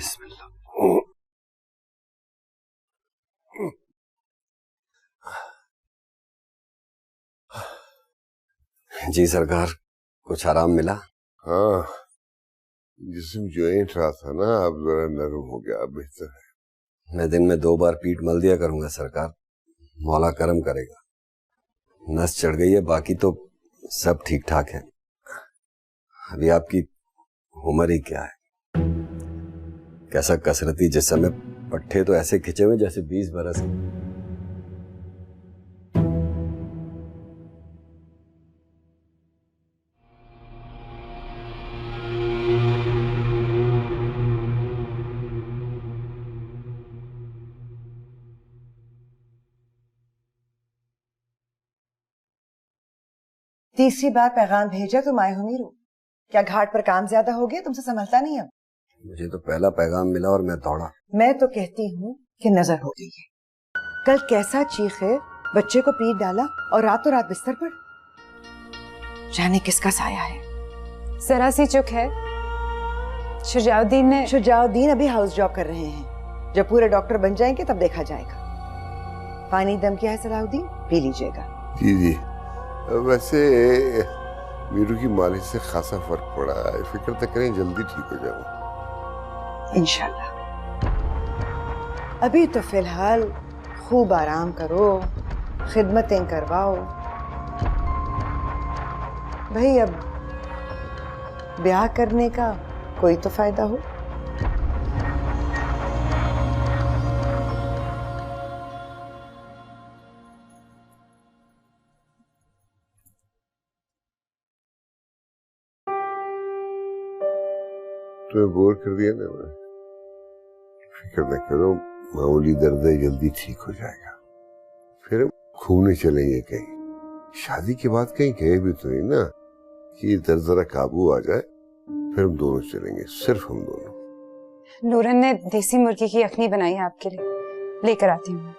बिस्मिल्लाह। जी सरकार, कुछ आराम मिला? हाँ, जिस्म जॉइंट रहा था ना, अब जरा नरम हो गया, अब बेहतर है। मैं दिन में 2 बार पीठ मल दिया करूंगा सरकार, मौला करम करेगा। नस चढ़ गई है, बाकी तो सब ठीक ठाक है। अभी आपकी उम्र ही क्या है? कैसा कसरती जिस्म है, पट्टे तो ऐसे खिंचे हुए जैसे 20 बरस के। तीसरी बार पैगाम भेजा तुम आए हो मीरू। क्या घाट पर काम ज्यादा हो गया, तुमसे संभलता नहीं अब? मुझे तो पहला पैगाम मिला और मैं दौड़ा। मैं तो कहती हूँ कि नजर हो गई है। कल कैसा चीखे, बच्चे को पीट डाला और रातों रात बिस्तर पर। जाने किसका साया है। जरा सी चुक है। शुजाउद्दीन अभी हाउस जॉब कर रहे हैं। जब पूरे डॉक्टर बन जाएंगे तब देखा जाएगा। पानी दम किया है सलाउद्दीन, पी लीजिएगा। जी जी, वैसे मीरू की मालिश से खासा फर्क पड़ा है, फिक्र तो करें जल्दी ठीक हो जाऊं इंशाल्लाह। अभी तो फिलहाल खूब आराम करो, खिदमतें करवाओ भाई। अब ब्याह करने का कोई तो फायदा हो। तुम्हें बोर कर दिया ना मैं? फिक्र न करो, मामूली दर्द है, जल्दी ठीक हो जाएगा। फिर हम घूमने चलेंगे कहीं। शादी के बाद कहीं गए भी तो नहीं ना, कि दर्द जरा काबू आ जाए, फिर हम दोनों चलेंगे, सिर्फ हम दोनों। नूरन ने देसी मुर्गी की यखनी बनाई है आपके लिए, लेकर आती हूँ।